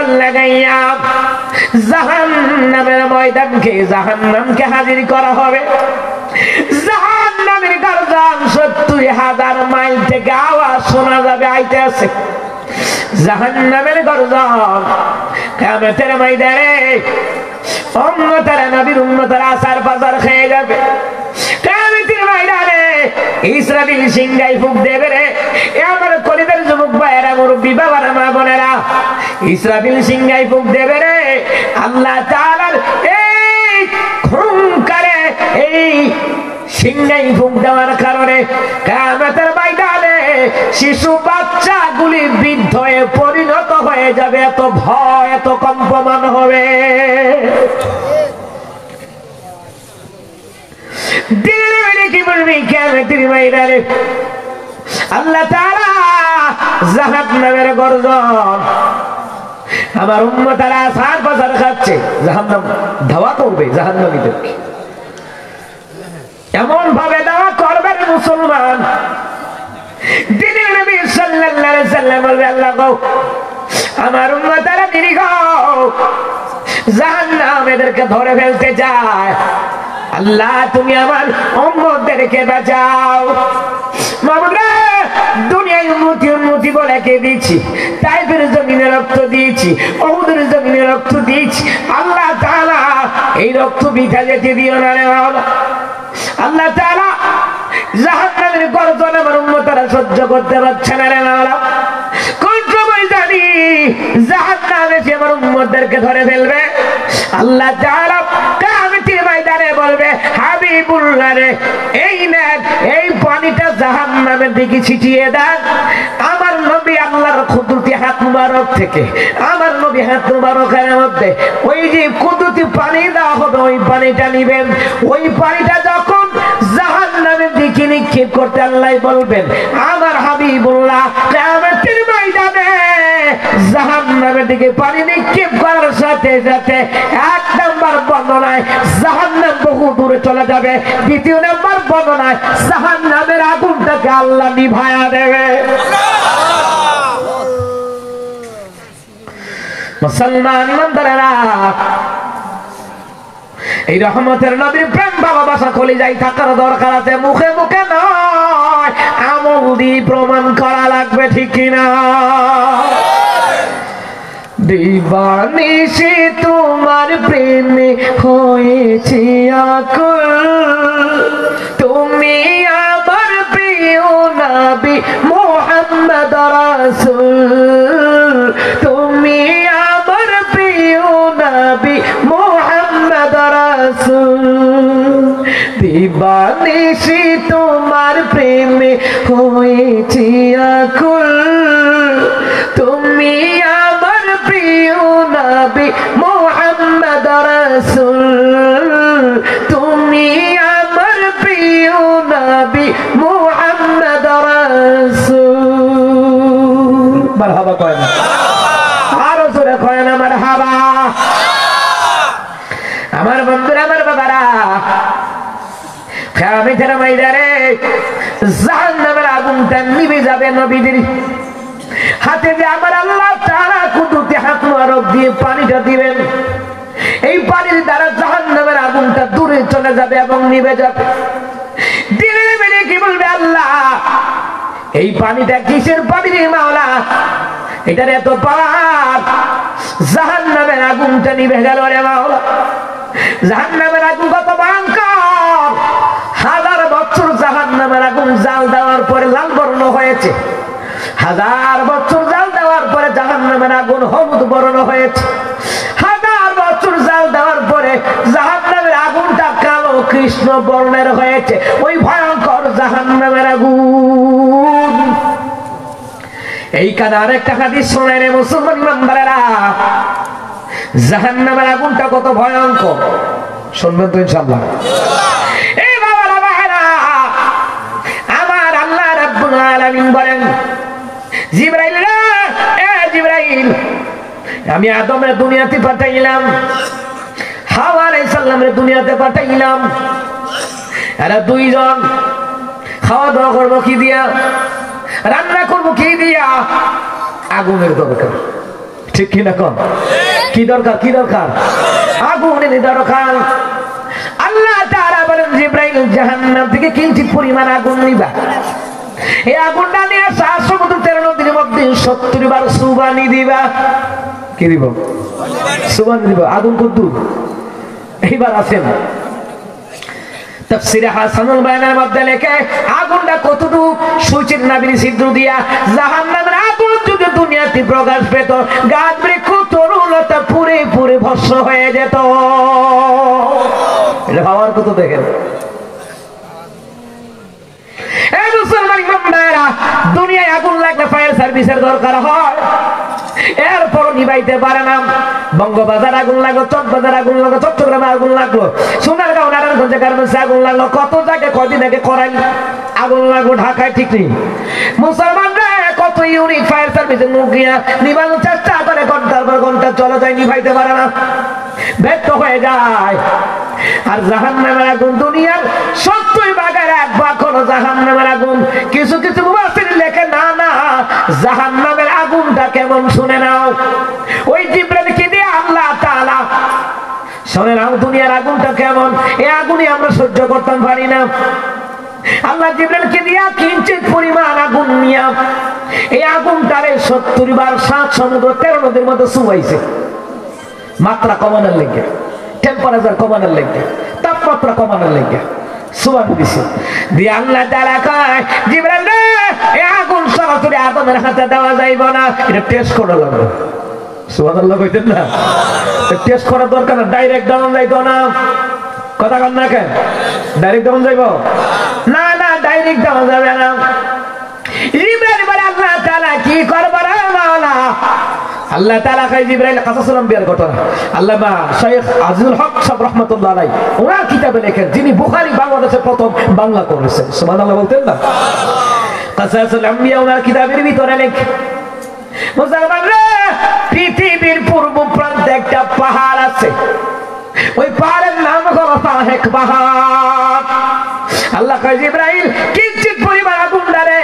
দল লাগাইয়া জাহান্নামের ময়দানকে জাহান্নামকে হাজির করা হবে। জাহান্নামের গর্জন ৭০,০০০ মাইল থেকে আওয়াজ শোনা যাবে, আইতে আছে জাহান্নামের গর্জন। কিয়ামতের ময়দানে উম্মতেরা নবীর উম্মতেরা আসার পাচার খেয়ে যাবে। কিয়ামতের ময়দানে ইসরাফিল সিংহায় ফুঁক দেবে রে। আমার কলিজার যুবক ভাইয়েরা, মুরব্বী বাবারা, মা বোনেরা, ইসরাফিল সিংহায় ফুঁক দেবে রে। আল্লাহ তাআলার এই হুঙ্কারে, এই সিংহায় ফুঁক দেওয়ার কারণে কিয়ামতের ময়দানে শিশু বাচ্চাগুলি বৃদ্ধ হয়ে পরিণত হয়ে যাবে। এত ভয়, এত কম্পমান হবে। কি বলবি কিয়ামতের ময়দানে আল্লাহ তাআলা জাহান্নামের গর্জন। আমার উম্মতেরা সার বাজার খাচ্ছে, জাহান্নাম ধাওয়া করবে জাহান্নামীদেরকে। এমন ভাবে দাওয়া করবে মুসলমান, দিনের নবী সাল্লাল্লাহু আলাইহি সাল্লাম বলবে, আল্লাহ গো আমার উম্মতেরা নিরীহ, জাহান্নাম এদেরকে ধরে ফেলতে যায়। আল্লাহ তুমি আমার উম্মতদেরকে বাঁচাও। মাবুদা, দুনিয়ায় উম্মতি বলে কে দিয়েছি, তাইফের জমিনে রক্ত দিয়েছি, উহুদের জমিনে রক্ত দিয়েছি। আল্লাহ তাআলা এই রক্ত বৃথা যেতে দিও না রে মাওলা। আল্লাহ তাআলা জাহান্নামের গর্জন আমার উম্মতেরা সহ্য করতে পারছে না রে মাওলা। কোন সময় জানি জাহান্নাম এসে আমার উম্মতদেরকে ধরে ফেলবে। আল্লাহ তাআলা কিয়ামতের ময়দানে বলবে, হাবিবুল্লাহ রে, এই নেন, এই পানিটা জাহান্নামের দিকে ছিটিয়ে দেন। আমার নবী আল্লাহর কুদরতি হাত মুবারক থেকে, আমার নবী হাত মুবারকের মধ্যে ওই যে কুদরতি পানি দেওয়া হবে, ওই পানিটা নিবেন। ওই পানিটা যখন জাহান্নামের দিকে নিক্ষেপ করতে আল্লাহ বলবেন, আমার হাবিবুল্লাহ কিয়ামতের ময়দানে জাহান্নামের দিকে পানি নিক্ষেপ করার সাথে সাথে এক নম্বর বর্ণনায় জাহান্নাম বহু দূরে চলে যাবে, দ্বিতীয় নম্বর বর্ণনায় জাহান্নামের আগুনটাকে আল্লাহ নিভায়া দেবে। মুসলমান ইমানদারেরা, এই রহমতের নবীর প্রেম ভালোবাসা কলিজায় থাকার দরকার আছে, মুখে মুখে নয়, আমল দিয়ে প্রমাণ করা লাগবে, ঠিক কিনা? দিবানিশি তোমার প্রেমে হয়েছি আকুল, তুমি আমার প্রিয় নবী মুহাম্মদ রাসূল, তুমি আমার প্রিয় নবী মুহাম্মদ রাসূল। দিবানিশি তোমার প্রেমে হয়েছি আকুল, তুমি আমার প্রিয় নবী মুহাম্মদ রাসূল, তুমি আমার প্রিয় নবী মুহাম্মদ রাসূল। মারহাবা কয় না, আরো জোরে কয় না মারহাবা। আমার বন্ধুরা, আমার বাবারা, কিয়ামতের ময়দানে জাহান্নামের আগুনটা নিভে যাবে নবীদের হাতে। যে আমার আল্লাহ তাআলা কুদরতি হাত মুবারক দিয়ে পানিটা দিবেন, এই পানির দ্বারা জাহান্নামের আগুনটা দূরে চলে যাবে এবং নিভে যাবে। দিনের বেলা কি বলবে, আল্লাহ এই পানিটা কিসের পানি রে মাওলা, এটার এত পাওয়ার, জাহান্নামের আগুনটা নিভে গেল রে মাওলা। জাহান্নামের আগুন কত ভয়ঙ্কর, 1000 বছর জাহান্নামের আগুন জাল দেওয়ার পরে লাল বর্ণ হয়েছে, 1000 বছর জাল দেওয়ার পরে জাহান্নামের আগুন হলুদ বর্ণ হয়েছে, 1000 বছর জাল দেওয়ার পরে জাহান্নামের আগুনটা কালো কৃষ্ণ বর্ণের হয়েছে। ওই ভয়ঙ্কর জাহান্নামের আগুন। এই কারণে আরেকটা হাদিস শোনেন মুসলমান ইমানদারেরা, জাহান্নামের আগুনটা কত ভয়ঙ্কর শুনবেন তো ইনশাআল্লাহ। এই বাবারা ভাইরা, আমার আল্লাহ রাব্বুল আলামিন বলেন, জিবরাইল রে, এ জিবরাইল, আমি আদমের দুনিয়াতে পাঠাইলাম, হাওয়া আলাইহিস সালামের দুনিয়াতে পাঠাইলাম, এরা দুইজন খাওয়া দাওয়া করবো কি দিয়া, রান্না করবো কি দিয়া, আগুনের দরকার। ঠিক কিনা কোন? কি দরকার? কি দরকার? আগুনের দরকার। আল্লাহ তাআলা বলেন জিবরাইল জাহান্নাম থেকে কিঞ্চিত পরিমাণ আগুন নিবা, এই আগুনটা নিয়ে সমুদ্র 13 নদীর মধ্যে 70 বার সুবানি দিবা। কি দিব? সুবানি দিব। আগুন কত দূর? এইবার আসেন তাফসীরে হাসানুল বায়ানের মধ্যে লেখে আগুনটা কতটুকু সূচির নাবির ছিদ্র দিয়া জাহান্নামের আগুন যদি দুনিয়াতে প্রকাশ পেত, গাছ বৃক্ষ তরুলতা পুরে পুরে ভস্ম হয়ে যেত। এটা ভাবার কত দেখেন। এই মুসলমান ইমানদারেরা, দুনিয়ায় আগুন লাগলে ফায়ার সার্ভিসের দরকার হয়, এরপর নিভাইতে পারে না। বঙ্গবাজার আগুন লাগলো, চকবাজার আগুন লাগলো, চট্টগ্রামে আগুন লাগলো, সোনারগাঁও নারায়ণগঞ্জে গার্মেন্টসে আগুন লাগলো, কত জায়গায় কয়দিন আগে করাই আগুন লাগলো, ঢাকায় ঠিক নেই। মুসলমানরা কত ইউনিট ফায়ার সার্ভিসের মুখ গিয়া নিভানোর চেষ্টা করে, ঘন্টার পর ঘন্টা চলে যায়, নিভাইতে পারে না, ব্যর্থ হয়ে যায়। আর জাহান্নামের আগুন দুনিয়ার 70 ভাগের 1 ভাগ হলো জাহান্নামের আগুন। কিছু কিছু মুফাসসির লেখে না না, জাহান্নামের আগুনটা কেমন শুনে নাও। ওই জিবরাইলকে দিয়ে আল্লাহ তাআলা শুনে নাও দুনিয়ার আগুনটা কেমন। এই আগুনই আমরা সহ্য করতে পারি না। আল্লাহ জিবরাইলকে দিয়া কিঞ্চিত পরিমাণ আগুন নিয়া এই আগুনটারে 70 বার 7 সমুদ্র 13 নদীর মধ্যে ছুঁয়াইছে, মাত্রা কমানোর লেগে, টেম্পারেচার কমানোর লেগে, তাপমাত্রা কমানোর লেগে সুবান দিছে। দিয়ে আল্লাহ তাআলা কয় জিবরাইল রে, এই আগুন সরাসরি আদমের হাতে দেওয়া যাইব না, এটা টেস্ট করা লাগবে। সুবহানাল্লাহ কইতেন না? টেস্ট করার দরকার না, ডাইরেক্ট দেওয়া যাইতো না। কথা কন না কেন? ডাইরেক্ট দেওয়া যাইব না? না, ডাইরেক্ট দেওয়া যাবে না। জিবরাইল বলে আল্লাহ তাআলা কি করব রে মাওলা? আল্লাহ তাআলা কয় জিবরাইল কাসাসুল আম্বিয়ার ঘটনা আল্লামা শাইখ আজিজুল হক সাহেব রাহমাতুল্লাহ আলাইহি ওনার কিতাবে লেখেন, যিনি বুখারী বাংলাদেশে প্রথম বাংলা করেছেন। সুবহানাল্লাহ বলতেন না? কাসাসুল আম্বিয়া ওনার কিতাবের ভিতরে লেখে, মুসলমানরা, পৃথিবীর পূর্ব প্রান্তে একটা পাহাড় আছে, ওই পাহাড়ের নাম হলো সাহেক পাহাড়। আল্লাহ কয় জিবরাইল কিঞ্চিত পরিমাণ আগুন ডারে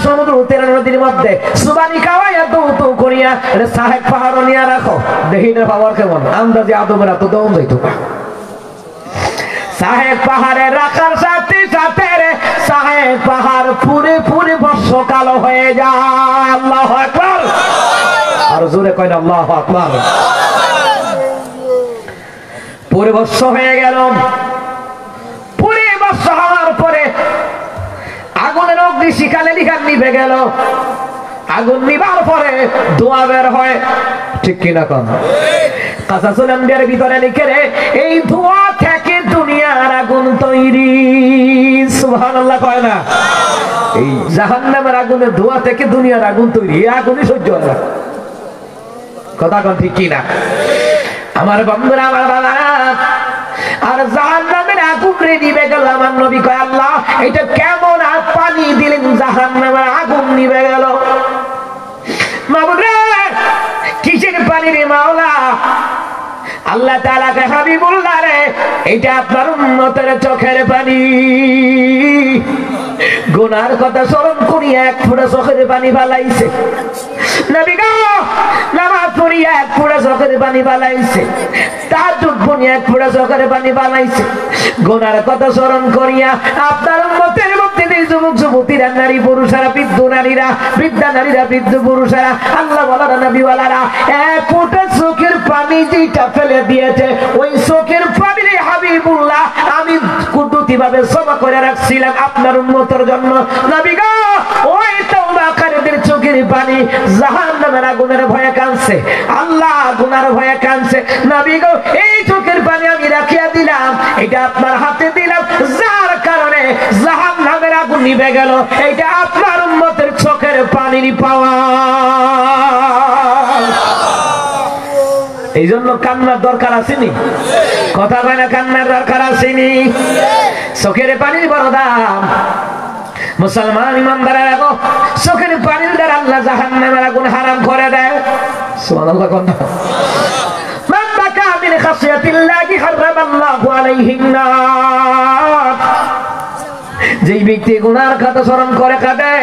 সমুদ্র 13 নদীর মধ্যে সুবানি খাওয়াইয়া দৌত করিয়া সাহেক পাহাড় নিয়ে রাখো, দেখি না পাওয়ার কেমন। আন্দাজে আদমের এত দম যাইতো না। সাহেব পাহাড়ে রাখার সাথে সাথে সাহেব পাহাড় পুরে পুরে ভস্ম কালো হয়ে যায়। আল্লাহু আকবার। আর জোরে কয় না আল্লাহু আকবার। পুরে ভস্ম হয়ে গেল। পুরে ভস্ম হওয়ার পরে আগুনের অগ্নি শিখালে লিখান নিভে গেল। আগুন নিবার পরে ধোঁয়া বের হয়, ঠিক কিনা কোন? কাসাসুল আম্বিয়ার ভিতরে লিখে রে, এই ধোঁয়া থেকে দুনিয়ার আগুন তৈরি। সুবহানাল্লাহ কয় না? এই জাহান্নামের আগুনের ধোঁয়া থেকে দুনিয়ার আগুন তৈরি। এই আগুনই সহ্য হয় না। কথা কোন ঠিক কিনা? আমার বন্ধুরা, আমার বাবারা, আর জাহান্নামের আগুন রে নিভে গেল। আমার নবী কয় আল্লাহ এটা কেমন পানি দিলেন জাহান্নামের আগুন নিভে গেল। মাবুদ রে, কিসের পানি রে মাওলা? আল্লাহ তাআলা কে হাবিবুল্লাহ রে, এটা আপনার উম্মতের চোখের পানি। গুনার কথা স্মরণ করিয়া 1 ফোঁটা চোখের পানি ফালাইছে। নবী গো, নামাজ পড়িয়া 1 ফোঁটা চোখের পানি ফালাইছে। তাহাজ্জুদ পড়িয়া 1 ফোঁটা চোখের পানি ফালাইছে। গুনার কথা স্মরণ করিয়া আপনার উম্মতের মধ্যে যুবক যুবতীরা, নারী পুরুষেরা, বৃদ্ধ নারীরা, বৃদ্ধা নারীরা, বৃদ্ধ পুরুষেরা, আল্লাহ ওয়ালারা, নবীওয়ালারা 1 ফোঁটা চোখের পানি যেটা ফেলে দিয়েছে, ওই চোখের পানি হাবিবুল্লাহ আমি কুদরতি ভাবে জমা করে রাখছিলাম আপনার উম্মতের জন্য। নবী গো, ওই তওবাকারীদের চোখের পানি জাহান্নামের আগুনের ভয়ে কাঁদছে, আল্লাহ গুনার ভয়ে কাঁদছে। নবী গো, এই চোখের পানি আমি রাখিয়া দিলাম, এটা আপনার হাতে দিলাম, যার কারণে জাহান্নামের আগুন নিভে গেল। এটা আপনার উম্মতের চোখের পানির পাওয়া। এই জন্য কান্নার দরকার আসেনি? কথা বলে না, কান্নার দরকার আসেনি? চোখের পানির বড় দাম। মুসলমান ইমানদারেরা গো, চোখের পানির দ্বারা আল্লাহ জাহান্নামের আগুন হারাম করে দেয়। সুবহানাল্লাহ কোন? মান বাকা মিন খাশিয়াতিল্লাহি হারামাল্লাহু আলাইহিন নার। যেই ব্যক্তি গুনার কথা স্মরণ করে কাঁদে,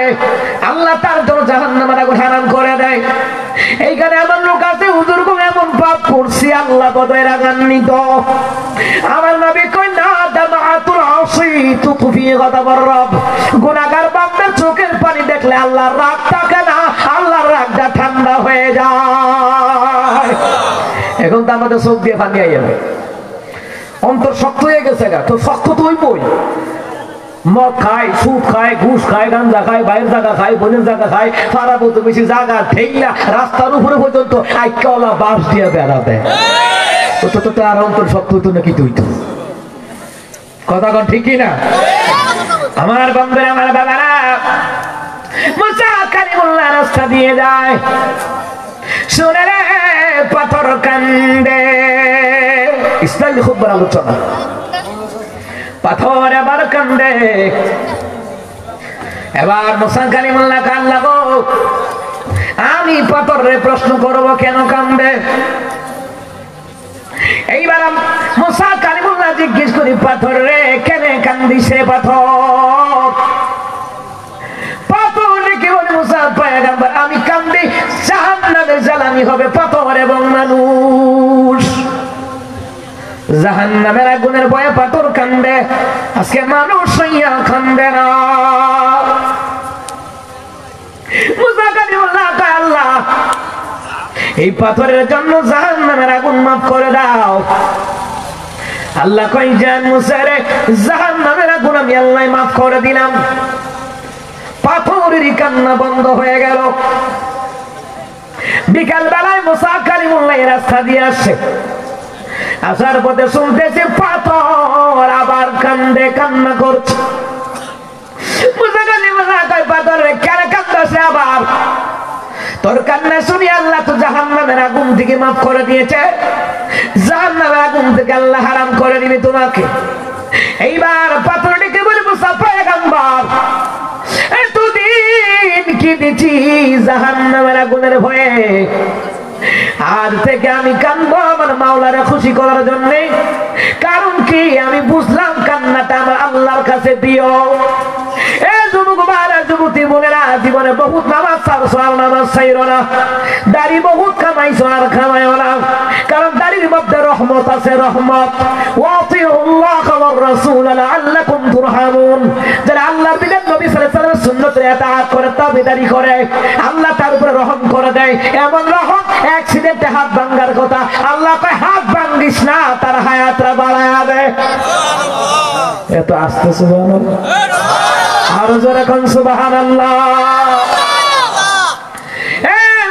আল্লাহ তার জন্য জাহান্নামের আগুন হারাম করে দেয়। এইখানে আমার লোক করছি আল্লাহ বোধহয় রাগান্বিত। আমার নবী কই না দামাতুল আসি তুফি গাদাবার রব, গুনাহগার বান্দার চোখের পানি দেখলে আল্লাহর রাগ থাকে না, আল্লাহর রাগটা ঠান্ডা হয়ে যায়। এখন তো আমাদের চোখ দিয়ে পানি আইয়া যায়, অন্তর শক্ত হয়ে গেছে গা। তো শক্ত তো হইবই, মদ খায়, সুদ খায়, ঘুষ খায়, গাঞ্জা খায়, বাইরের জায়গা খায়, বোনের জায়গা খায়, সারা বলতে বেশি জায়গা ঠেইলা রাস্তার উপরে পর্যন্ত আইকাওয়ালা বাস দিয়ে বেড়াতে। তো আর অন্তর শক্ত হইতো না কি হইতো? কথা কন ঠিক না? আমার বন্ধুরা, আমার বাবারা, মুসা কালিমুল্লাহ রাস্তা দিয়ে যায়, শুনে রে পাথর কান্দে। ইসলামী খুব বড় আলোচনা। পাথর এবার কান্দে। এবার মুসা কালিমুল্লাহ কান্দা, গো আমি পাথরে প্রশ্ন করব কেন কান্দে। এইবার মুসা কালিমুল্লাহ জিজ্ঞেস করি, পাথর রে কেন কান্দিস রে পাথর? পাথর রেখে বলে, মুসা পয়গম্বর আমি কান্দি জাহান্নামের জ্বালানি হবে পাথর এবং মানুষ। জাহান্নামের আগুনের ভয়ে পাথর কান্দে, আজকে মানুষ হইয়া কান্দে না। মুসা কালিমুল্লাহ কয়, আল্লাহ এই পাথরের জন্য জাহান্নামের আগুন মাফ করে দাও। আল্লাহ কই, জান মুসা রে, জাহান্নামের আগুন আমি আল্লাহ মাফ করে দিলাম। পাথরের কান্না বন্ধ হয়ে গেল। বিকাল বেলায় মুসা কালিমুল্লাহ রাস্তা দিয়ে আসছে, আসার পথে শুনতেছি পাথর আবার কান্দে, কান্না করছে। মুসা কালিমুল্লাহ কয়, পাথর রে কেন কাঁদছে আবার? তোর কান্না শুনি আল্লাহ তো জাহান্নামের আগুন থেকে মাফ করে দিয়েছে, জাহান্নামের আগুন থেকে আল্লাহ হারাম করে দিবে তোমাকে। এইবার পাথর ডেকে বলে, মুসা পয়গম্বর এতদিন কি দিছি জাহান্নামের আগুনের ভয়ে, আজ থেকে আমি কান্দবো আমার মাওলারে খুশি করার জন্য। কারণ কি আমি বুঝলাম কান্নাটা আমার আল্লাহর কাছে দিও। যুবতী বোনেরা, জীবনে বহুত নামাজ ছাড়ছো আর নামাজ ছাইরো না, দাড়ি বহুত কামাইছো আর কামাইও না, কারণ দাড়ির মধ্যে রহমত আছে, রহমত। ওয়াতিউল্লাহ ওয়ার রাসূল লাআল্লাকুম তুরহামুন। যারা আল্লাহর বিধান নবী সাল্লাল্লাহু আলাইহি ওয়াসাল্লামের সুন্নতের ইতাআত করে, তাবেদারি করে, আল্লাহ তার উপরে রহম করে দেয়। এমন রহম অ্যাক্সিডেন্টে হাত ভাঙার কথা, আল্লাহ কয় হাত ভাঙিস না, তার হায়াতটা বাড়ায়া দেয়। এত আস্তে সুবহানাল্লাহ, আরো জোরে কোন সুবহানাল্লাহ।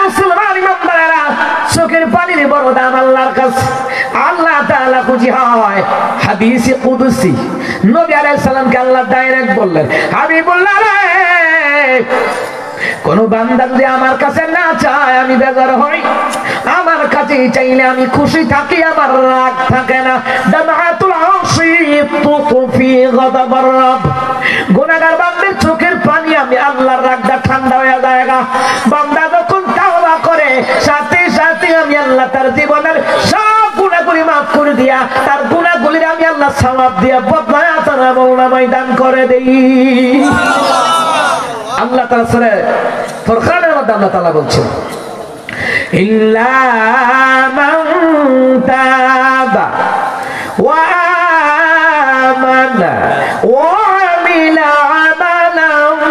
মুসলমান ইমানদারেরা, চোখের পানির বড় দাম আল্লাহর কাছে। আল্লাহ তাআলা খুশি হয়। হাদিসে কুদসি নবী আলাইহিস সালামকে আল্লাহ ডাইরেক্ট বললেন, হাবিবুল্লাহ রে, কোন বান্দা যদি আমার কাছে না চায় আমি বেজার হই, আমার কাছে চাইলে আমি খুশি থাকি, আমার রাগ থাকে না। দামাতুল আসি তুফি গাদাবার রব, গুনাহগার বান্দার চোখের পানি আমি আল্লাহর রাগটা ঠান্ডা হয়ে যায়। বান্দা যখন তাওবা করে, সাথে সাথে আমি আল্লাহ তার জীবনের সব গুনাহগুলি মাফ করে দিয়া, তার গুনাহগুলির আমি আল্লাহ সওয়াব দিয়া বদলায় তার আমলনামায় দান করে দেই। আল্লাহ তাআলা সূরা ফুরকানের মধ্যে আল্লাহ তাআলা বলছেন, ইল্লা মান তাবা ওয়া আমানা ওয়া আমিলা আমালান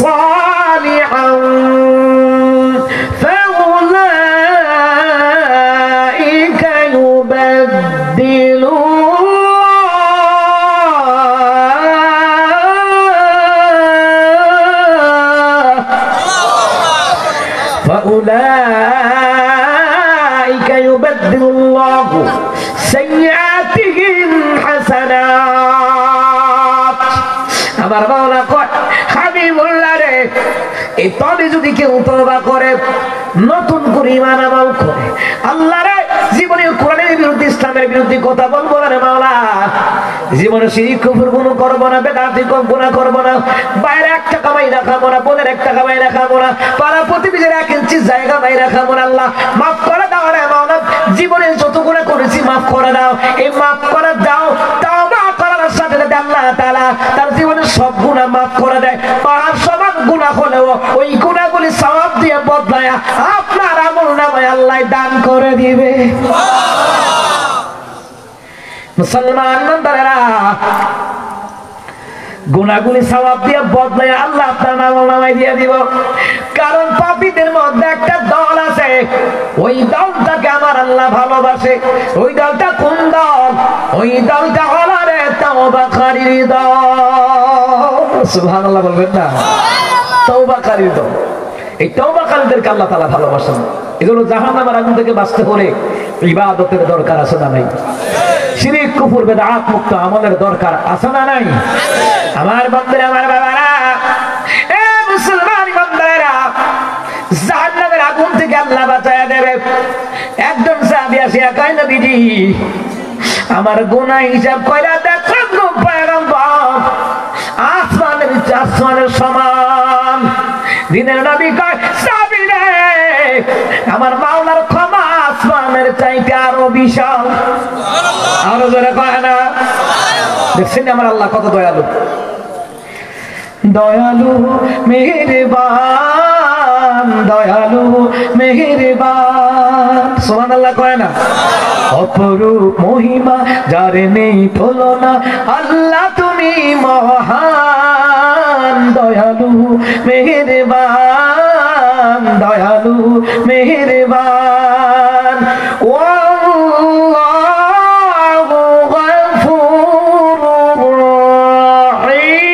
সালিহান ফাউলাইকা ইউবাদদিলু ফাউলাইকা ইউবাদদিলুল্লাহু সাইয়্যাতিহিম হাসানাত। আমার মাওলা কয়, হাবিবুল্লাহ রে, এই তবে যদি কেউ তওবা করে, নতুন করে ঈমান আমল করে, আল্লাহ রে জীবনে কোরআনের বিরুদ্ধে, ইসলামের বিরুদ্ধে কথা বলবো না রে মাওলা, জীবনে শিরক কুফর গুনাহ করব না, বেদাতি গুনাহ করব না, বাইরে একটা কামাই রাখাবো না, বোনের একটা কামাই রাখাবো না, পাড়া প্রতিবেশীর এক ইঞ্চি জায়গা মাই রাখাবো না। আল্লাহ মাফ করে দাও রে মাওলা, জীবনে যত গুনাহ করেছি মাফ করে দাও। এই মাফ করে দাও, তওবা করার সাথে সাথে আল্লাহ তাআলা তার জীবনের সব গুনাহ মাফ করে দেয়। পাহাড় সমান গুনাহ হলেও ওই গুনাহগুলি সওয়াব দিয়ে বদলায়া আপনার আমলনামায় আল্লাহ দান করে। করে দিবে। মুসলমান বান্দারা, গুনাহগুলি সওয়াব দিয়ে বদলে আল্লাহ আপনার নামায় দিয়ে দিব। কারণ পাপীদের মধ্যে একটা দল আছে, ওই দলটাকে আমার আল্লাহ ভালোবাসে। ওই দলটা কোন দল? ওই দলটা হলো রে তওবাকারীর দল। সুবহানাল্লাহ বলবেন না? তওবাকারীর দল। এই তওবাকারীদেরকে আল্লাহ তাআলা ভালোবাসেন। এগুলো জাহান্নামের আগুন থেকে বাঁচতে হলে ইবাদতের দরকার আছে না নাই? শিরক কুফর বিদআত মুক্ত আমলের দরকার আছে না নাই? আমার বান্দারা, আমার বাবারা, এ মুসলমান বান্দারা, জাহান্নামের আগুন থেকে আল্লাহ বাঁচায়া দেবে। একজন সাহাবী আসিয়া কয়, নবীজি আমার গুনাহ হিসাব কইরা দেখেন গো পয়গম্বর, আসমানের সমান। দিনের নবী কয়, সাহাবী রে, আমার মাওলার ক্ষমা আসমানের চাইতে আরো বিশাল। আরো জোরে কয় না? দেখছেন আমার আল্লাহ কত দয়ালু, দয়ালু মেহেরবান, দয়ালু মেহেরবান। সুবহানাল্লাহ কয় না? অপরূপ মহিমা যার নেই তুলনা, আল্লাহ তুমি মহান, দয়ালু মেহেরবান, দয়ালু মেহেরবান। ওয়াল্লাহু গফুরুর রহিম।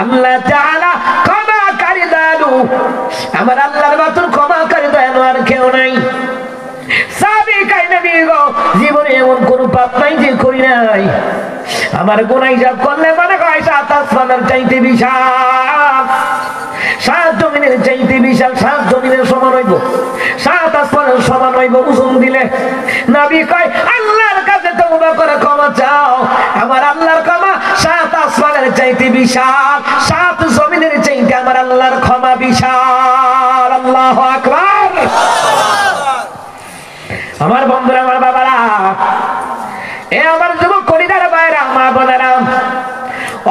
আল্লাহ তাআলা ক্ষমাকারী দয়ালু। আমার আল্লাহর মতন ক্ষমাকারী দয়ালু আর কেউ নাই। সাহাবী কয়, নবী গো, জীবনে এমন কোন পাপ নাই যে করি নাই। আমার গুনাহ হিসাব করলে মনে হয় সাত আসমানের চাইতে বিশাল, সাত জমিনের চাইতে বিশাল। সাত জমিনের সমান হইব, সাত আসমানের সমান হইব ওজন দিলে। নবী কয়, আল্লাহর কাছে তওবা করে ক্ষমা চাও। আমার আল্লাহর ক্ষমা সাত আসমানের চাইতে বিশাল, সাত জমিনের চাইতে আমার আল্লাহর ক্ষমা বিশাল। আল্লাহু আকবার। আমার বন্ধুরা, আমার বাবারা, এ আমার যুবক কলিদার ভাইরা, মা বোনেরা,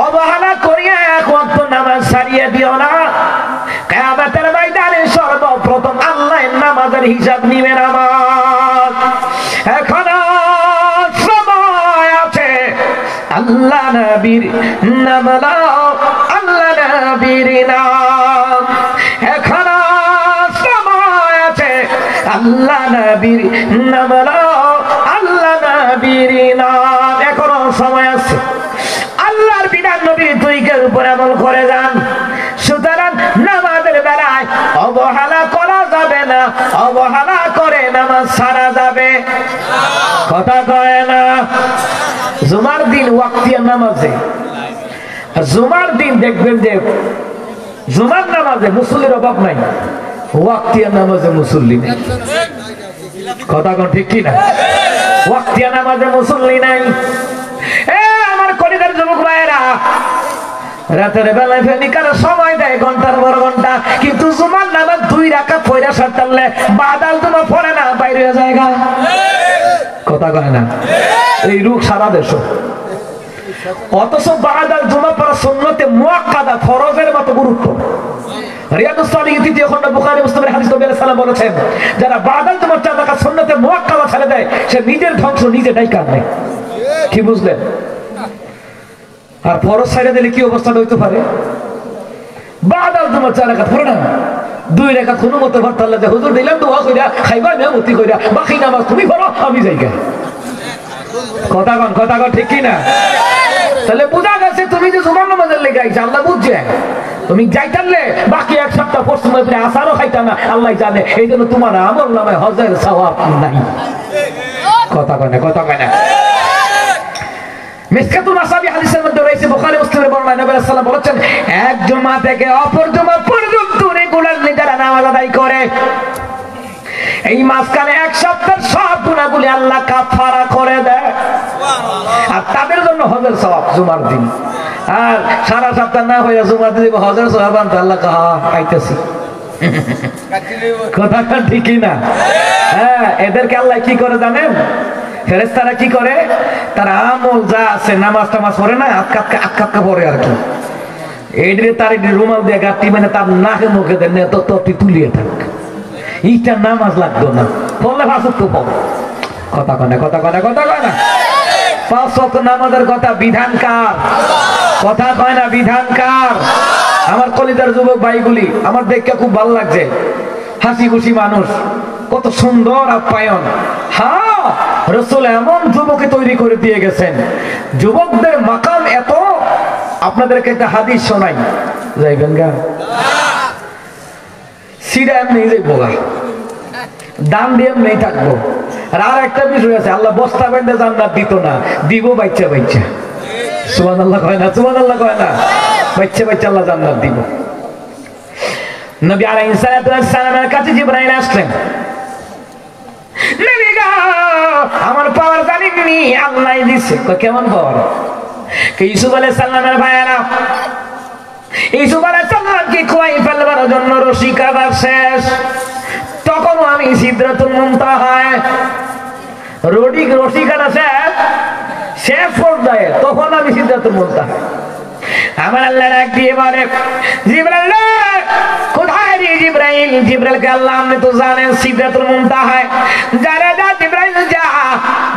অবহেলা করিয়া এক ওয়াক্ত নামাজ ছাড়িয়ে দিও না। কিয়ামতের ময়দানে সর্বপ্রথম আল্লাহ নামাজের হিসাব নিবেন। আমার এখনো সময় আছে। আল্লাহ নবীর নাম নাও, আল্লাহ নবীর নাম। এখনো সময় আছে। আল্লাহ নবীর নাম নাও, আল্লাহ নবীর নাম। এখনো সময় আছে। আল্লাহর বিধান নবীর তরিকার উপর আমল করে যান। সুতরাং নামাজের বেলায় অবহেলা করা যাবে না। অবহেলা করে নামাজ ছাড়া যাবে, কথা কয় না? জুমার দিন ওয়াক্তিয়া নামাজে, জুমার দিন দেখবেন যে জুমার নামাজে মুসল্লির অভাব নাই, ওয়াক্তিয়া নামাজে মুসল্লি নেই। কথা কোন ঠিক কি না? ওয়াক্তিয়া নামাজে মুসল্লি নাই। এ আমার কলিজার যুবক ভাইয়েরা, রাতের বেলায় ফেনিকার সময় দেয় ঘন্টার পর ঘন্টা, কিন্তু জুমার নামাজ 2 রাকাত পয়রা সারতালে বাদাল জমা পড়ে না, বাইরে জায়গা। কথা কয় না? এই রূপ সারা দেশ। অথচ বাদাল জমা পড়া সুন্নতে মুআক্কাদা, ফরজের মতো গুরুত্ব। রিয়াদুস সালিহিন 3য় খণ্ড বুখারী মুসলিমের হাদিস নবী সাল্লাল্লাহু আলাইহি ওয়াসাল্লাম বলেছেন, যারা বাদাল জমা 4 রাকাত সুন্নতে মুআক্কাদা ছেড়ে দেয়, সে নিজের ধ্বংস নিজে ডাইকা নেয়। কি বুঝলেন? আর ফরজ ছেড়ে দিলে কি অবস্থা হইতে পারে? বাদাল জমা 4 রাকাত পড়ে না, 2 রাকাত কোনো মতে পড়তে আল্লাহ যে হুজুর দিলাম দোয়া কইরা, খাইবা মেহনতি কইরা, বাকি নামাজ তুমি পড়ো, আমি যাইগা। কথা কন, কথা কন ঠিক কি না? তাহলে বোঝা গেছে তুমি যে জুমার নামাজের লেগে আইছো, আল্লাহ বুঝছে। তুমি যাইতালে বাকি 1 সপ্তাহ পশ্চিম উপরে আসারও খাইতা না, আল্লাহ জানে। এই জন্য তোমার আমল নামে হজের সওয়াব নাই। কথা কয় না, কথা কয় না? মিসকাতুল মাসাবি হাদিসের মধ্যে রয়েছে, বুখারী মুসলিমের বর্ণনা, নবী সাল্লাল্লাহু আলাইহি ওয়াসাল্লাম বলেছেন, এক জুমা থেকে অপর জুমা পর্যন্ত রেগুলার যারা নামাজ আদায় করে, এই মাঝখানে 1 সপ্তাহের সব গুনাহগুলি আল্লাহ কাফারা করে দেয়। সুবহানাল্লাহ। আর তাদের জন্য হজের সওয়াব জুমার দিন। আর সারা সপ্তাহ না হইয়া জুমার দিন হজের সওয়াব আনতে আল্লাহ আইতেছি। কথা ঠিক না? হ্যাঁ, এদেরকে আল্লাহ কি করে জানেন? ফেরেশতারা কি করে? তারা আমল যা আছে, নামাজ টামাজ পড়ে না, আটকা পড়ে আর কি। এইটারে তার রুমাল দিয়ে গাঁটটি মানে তার নাকে মুখে দেন ততটি তুলিয়ে থাক, ইটার নামাজ লাগতো না, বললে ভাসুক তো পাবো। কথা কয় না, কথা কয় না, কথা কয় না। 5 ওয়াক্ত নামাজের কথা বিধান কার? কথা কয় না, বিধান কার? আমার কলিজার যুবক ভাইগুলি, আমার দেখে খুব ভালো লাগছে, হাসি খুশি মানুষ, কত সুন্দর আপ্যায়ন। হ্যাঁ, রাসূল এমন যুবককে তৈরি করে দিয়ে গেছেন, যুবকদের মাকাম এত। আপনাদেরকে একটা হাদিস শোনাই, যাইবেন গা? সিরা এমনি যাই বলা, দান দিয়ে এমনি থাকবো। আর একটা বিষয় আছে, আল্লাহ বস্তা বেঁধে জান্নাত দিত না, দিব বাচ্চা বাচ্চা। সুবহানাল্লাহ কয় না, সুবহানাল্লাহ কয় না। বাচ্চা বাচ্চা আল্লাহ জান্নাত দিব। নবী আলাইহিস সালাতু ওয়াস সালামের কাছে জিবরাইল আসলেন, নবী গো আমার পাওয়ার জানেননি, আল্লাহ দিছে। কয় কেমন পাওয়ার? ইউসুফ আলাইহিস সালামের ভাইয়েরা, ইউসুফ আলাইহিস সালামকে খোয়াই ফেলবার জন্য রশি কাটা শেষ, তখন আমি সিদরাতুল মুনতাহায় রশি কাটা শেষ পর্যায়ে, তখন আমি সিদরাতুল মুনতাহায়। আমার আল্লাহ ডাক দিয়ে বলে, জিবরাইল কোথায় রে জিবরাইল? জিবরাইলকে আল্লাহ আপনি তো জানেন সিদরাতুল মুনতাহায়। যারা যা জিবরাইল যা,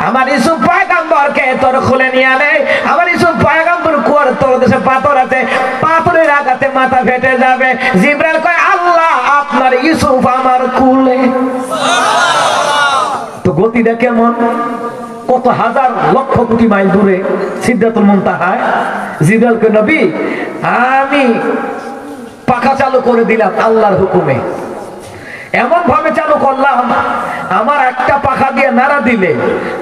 আমার ইউসুফ পয়গম্বরকে তোর খুলে নিয়ে আনে। আমার ইউসুফ পয়গম্বর কুয়ার তোর দেশে পাথর আছে, পাথরের আঘাতে মাথা ফেটে যাবে। জিবরাইল কয় আল্লাহ আপনার ইউসুফ আমার কুলে। তো গতিটা কেমন? কত হাজার লক্ষ কোটি মাইল দূরে সিদরাতুল মুনতাহায়। জিবরাইল কয় নবী আমি পাখা চালু করে দিলাম আল্লাহর হুকুমে, এমন ভাবে চালু করলাম আমার একটা পাখা দিয়ে নাড়া দিলে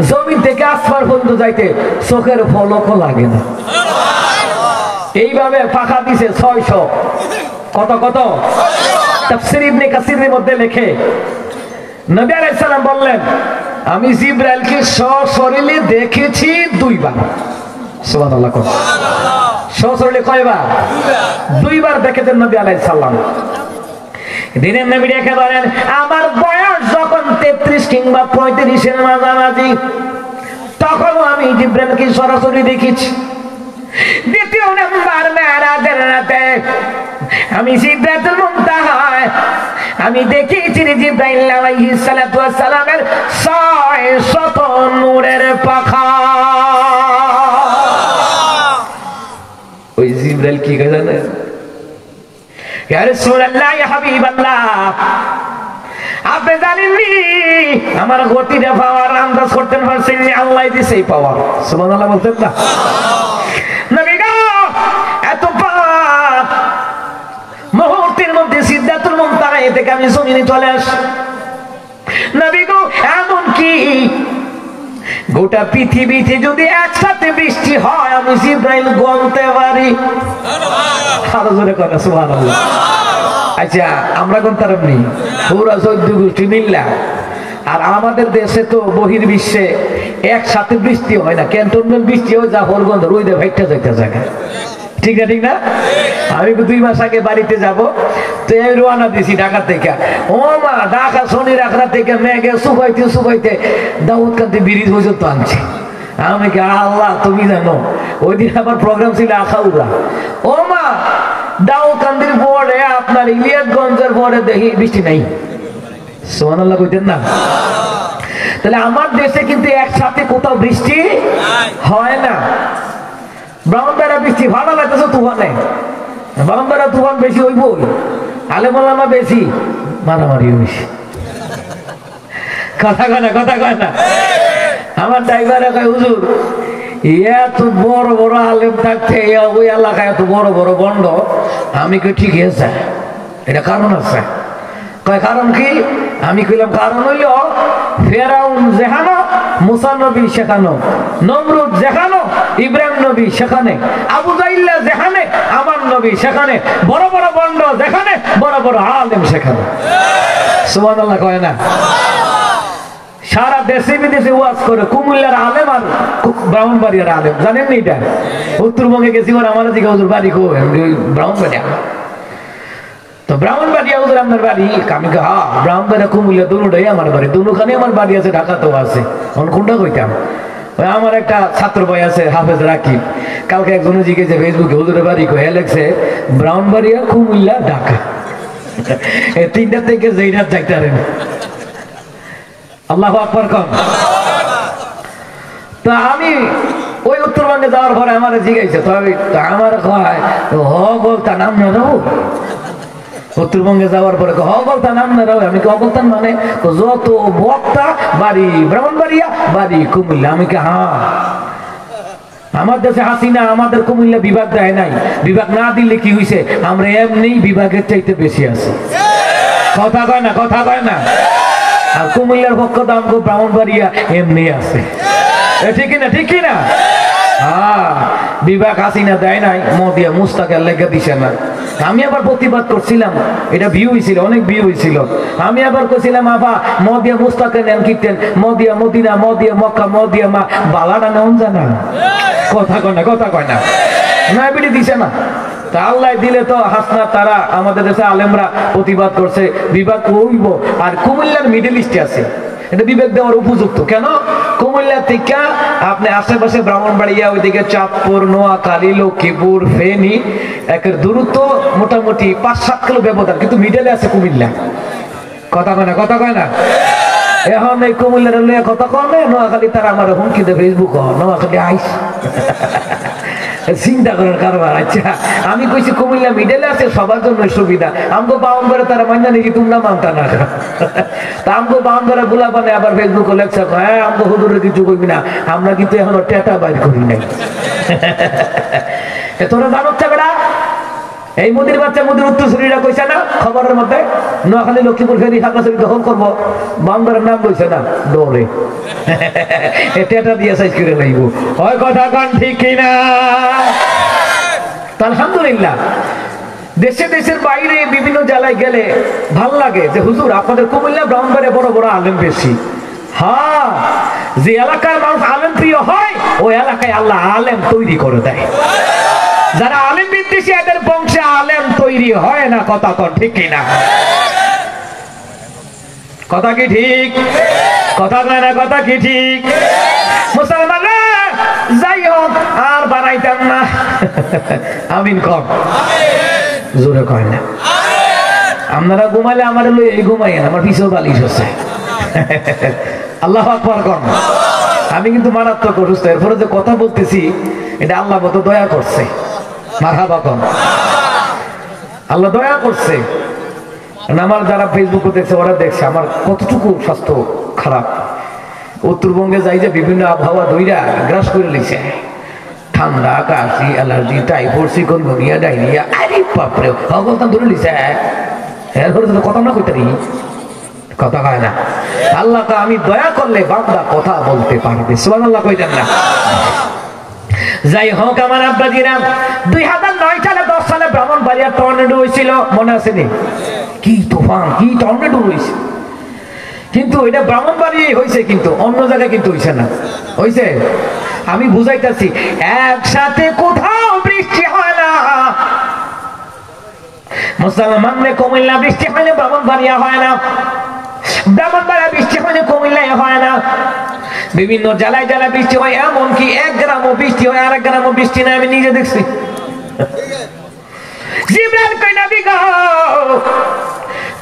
জমিন থেকে আসমান পর্যন্ত যাইতে চোখের পলকও লাগে না। এইভাবে পাখা দিছে 600। কত কত? তাফসীর ইবনে কাসিরের মধ্যে লেখে, নবী আলাইহিস সালাম বললেন আমি জিবরাইলকে সশরীরে দেখেছি 2 বার। সুবহানাল্লাহ। সশরীরে কয়বার? 2 বার দেখেছেন নবী আলাইহিস সালাম। দিনের নবী রেখে বলেন আমার বয়স যখন 33 কিংবা 35-এর মাঝামাঝি, তখন আমি জিবরাইলকে সরাসরি দেখেছি। দ্বিতীয় নাম্বার মেরাজের রাতে আমি সিদরাতুল মুনতাহায় আমি দেখেছি জিবরাইল আলাইহিস সালাতু ওয়াস সালামের 600 নূরের পাখা। ওই জিবরাইল কি কয় জানেন? ইয়া রাসূলুল্লাহ, ইয়া হাবিবাল্লাহ, আপনি জানেননি আমার গতিটা পাওয়ার আন্দাজ করতেন পারছেন, আল্লাহ দিছে এই পাওয়ার। সুবহানাল্লাহ বলতেন না? নবী গো এত পাওয়ার, মুহূর্তের মধ্যে সিদরাতুল মুনতাহায় থেকে আমি জমিনে চলে আসি। নবী গো এমন কি গোটা পৃথিবীতে যদি একসাথে বৃষ্টি হয় আমি জিবরাইল গুনতে পারি। আরো জোরে কথা সুবহানাল্লাহ। আচ্ছা আমরা গুনতে পারবনি? পুরা 14 গোষ্ঠী মিল্লা। আর আমাদের দেশে তো বহির্বিশ্বে একসাথে বৃষ্টি হয় না, ক্যান্টনমেন্ট বৃষ্টি হয় যা হলগন্ধ রইদে ভাইটা যাইতে জায়গা। ঠিক না? ঠিক না? আমি 2 মাস আগে বাড়িতে যাব, তো এই রওনা দিছি ঢাকা থেকে। ও মা, ঢাকা শনি রাখরা থেকে মেঘে শুকাইতে শুকাইতে দাউদকান্দি ব্রিজ পর্যন্ত আনছে। আমি কি আল্লাহ তুমি জানো, ওই দিন আমার প্রোগ্রাম ছিল আখাউড়া। ও মা, দাউদকান্দির পরে আপনার ইলিয়াসগঞ্জের পরে দেখি বৃষ্টি নাই। সুবহানাল্লাহ কইতেন না? তাহলে আমার দেশে কিন্তু একসাথে কোথাও বৃষ্টি হয় না। ব্রাহ্মণবাড়িয়া বৃষ্টি ভালো লাগতেছে, তুফানে ব্রাহ্মণবাড়িয়া তুফান বেশি হইব, আলেম ওলামা বেশি, মারামারিও বেশি। কথা কয় না, কথা কয় না? আমার ড্রাইভারে কয় হুজুর এত বড় বড় আলেম থাকতে ওই এলাকায় এত বড় বড় বন্ড। আমি কই ঠিক আছে, এটা কারণ আছে। কয় কারণ কি? আমি কইলাম কারণ হইল ফেরাউন যেখানো মুসা নবী সেখানো, নমরুদ যেখানো ইব্রাহিম নবী সেখানে, আবু জাইল্লা যেখানে আমার নবী সেখানে, বড় বড় বন্ড যেখানে বড় বড় আলেম সেখানে। সুবহানাল্লাহ কয় না? সারা দেশে বিদেশে ওয়াজ করে কুমিল্লার আলেম আর ব্রাহ্মণবাড়িয়ার আলেম। জানেন নি এটা? উত্তরবঙ্গে গেছি, আমার দিকে হুজুর বাড়ি ব্রাহ্মণবাড়িয়া। তো ব্রাহ্মণবাড়িয়া হুজুর আপনার বাড়ি? আমি হ্যাঁ, ব্রাহ্মণবাড়িয়া কুমিল্লা দুটোই আমার বাড়ি, দুখানে আমার বাড়ি আছে, ঢাকাতেও আছে। কোনটা কইতাম? আমার একটা ছাত্র ভাই আছে হাফেজ রাকিব, কালকে একজনে জিজ্ঞেসে ফেসবুকে হুজুরের বাড়ি কয়ে লেখছে ব্রাউনবাড়িয়া, কুমিল্লা, ঢাকা, এই তিনটা থেকে যেইটা যাইতারেন। আল্লাহু আকবার কম। তা আমি ওই উত্তরবঙ্গে যাওয়ার পরে আমার জিজ্ঞাসা, তবে আমার কয় হ বলতা নাম না যাবো। উত্তরবঙ্গে যাওয়ার পরে হ বলতা নাম না যাবো। আমি অবস্থান মানে যত বক্তা বাড়ি ব্রাহ্মণবাড়িয়া, বাড়ি কুমিল্লা। আমি কে হ্যাঁ, আমার দেশে হাসিনা আমাদের কুমিল্লা বিভাগ দেয় নাই। বিভাগ না দিলে কি হয়েছে, আমরা এমনি বিভাগের চাইতে বেশি আছি। কথা কয় না, কথা কয় না। আর কুমিল্লার পক্ষ দাম ব্রাহ্মণবাড়িয়া এমনি আছে। ঠিক কিনা, ঠিক কিনা? হ্যাঁ, বিভাগ হাসিনা দেয় নাই, মদিয়া মুস্তাকের লেখা দিছে না। আমি আবার প্রতিবাদ করছিলাম, এটা ভিউ হয়েছিল, অনেক ভিউ হয়েছিল। আমি আবার করছিলাম আবা মদিয়া মুস্তাকে নেন কিনতেন, মদিয়া মদিনা, মদিয়া মক্কা, মদিয়া মা, বালাটা নেন জানা। কথা কয় না, কথা কয় না। না এবিটি দিছে না। তা আল্লাহ দিলে তো হাসনা তারা আমাদের দেশে আলেমরা প্রতিবাদ করছে, বিভাগ হইব। আর কুমিল্লার মিডল ইস্টে আছে, এটা বিবেক দেওয়ার উপযুক্ত। কেন? কুমিল্লা থেকে আপনি আশেপাশে ব্রাহ্মণবাড়িয়া, ওইদিকে চাঁদপুর, নোয়াখালী, লক্ষ্মীপুর, ফেনী, একের দূরত্ব মোটামুটি 5-7 কিলো ব্যবধান, কিন্তু মিডলে আছে কুমিল্লা। কথা কয় না, কথা কয় না। এখন এই কুমিল্লার লইয়া কথা কমে, নোয়াখালী তারা আমার হুমকি দেবে ফেসবুক, নোয়াখালী আইস চিন্তা করার কারবার। আচ্ছা, আমি কইছি কুমিল্লা মিডলে আছে, সবার জন্য সুবিধা। আমগো বাউন করে তারা মান্য নাকি তোমরা মানতা না। তা আমগো বাউন করে গুলা বানে আবার ফেসবুকে লেখছে, হ্যাঁ আমগো হুজুরে কিছু কইবি না, আমরা কিন্তু এখনো টেটা বাইর করি নাই। তোরা জানো বেড়া, এই মোদির বাচ্চা মোদির উত্তরসূরিরা কইছে না খবরের মধ্যে, নোয়াখালী লক্ষ্মীপুর ফেরি খাগড়াছড়ি দখল করবো, বাউন্ডারের নাম কইছে না, ডরে টেটা দিয়ে সাইজ করে লাইব। হয় কথা কন, ঠিক কিনা? আলহামদুলিল্লাহ, দেশে দেশের বাইরে বিভিন্ন জেলায় গেলে ভাল লাগে যে হুজুর আপনাদের কুমিল্লা ব্রাহ্মণবাড়িয়া বড় বড় আলেম বেশি। হ্যাঁ, যে এলাকার মানুষ আলেম প্রিয় হয়, ওই এলাকায় আল্লাহ আলেম তৈরি করে দেয়। যারা আলেম বিদ্বেষী, এদের বংশে আলেম তৈরি হয় না। কথা কন, ঠিক কিনা? কথা কি ঠিক? কথা কয় না, কথা কি ঠিক? মুসলমানরা যাই হোক আর বানাইতাম না। আমিন কম, জোরে কয় না। আপনারা ঘুমাইলে আমার লই এই ঘুমাইয়েন, আমার পিছু বালিশ হচ্ছে। আল্লাহু আকবার কম। আমি কিন্তু মারাত্মক অসুস্থ, এরপরে যে কথা বলতেছি এটা আল্লাহ মতো দয়া করছে। মারহাবা কম। আল্লাহ দয়া করছে। আমার যারা ফেসবুকে দেখছে ওরা দেখছে আমার কতটুকু স্বাস্থ্য খারাপ। উত্তরবঙ্গে যাই যে বিভিন্ন আবহাওয়া দইরা গ্রাস করে লিছে, ঠান্ডা, কাশি, অ্যালার্জি, টাইফয়েড, চিকনগুনিয়া, ডায়রিয়া, আরে বাপরে অবস্থা ধরে লিছে। এরপরে তো কথা না কইতে কথা কয় না। আল্লাহ তা আমি দয়া করলে বান্দা কথা বলতে পারবে। সুবহানাল্লাহ কইতেন না। যাই হোক আমার আব্বাজিরা, 2009 সালে 10 সালে ব্রাহ্মণবাড়িয়া টর্নেডো হয়েছিল, মনে আছে নি? কি তুফান, কি টর্নেডো হয়েছে। কিন্তু এটা ব্রাহ্মণবাড়ি হয়েছে, কিন্তু অন্য জায়গায় কিন্তু হয়েছে না। হয়েছে? আমি বুঝাইতেছি, একসাথে কোথাও বৃষ্টি হয় না। মুসলমানদের কুমিল্লা বৃষ্টি হয় না, ব্রাহ্মণবাড়িয়া হয় না। ব্রাহ্মণবাড়িয়া বৃষ্টি হয় না, কুমিল্লায় হয় না। বিভিন্ন জেলায় জেলায় বৃষ্টি হয়, এমনকি 1 গ্রামও বৃষ্টি হয়, আর 1 গ্রামও বৃষ্টি না। আমি নিজে দেখছি। জিবরাইল কই নবী গো,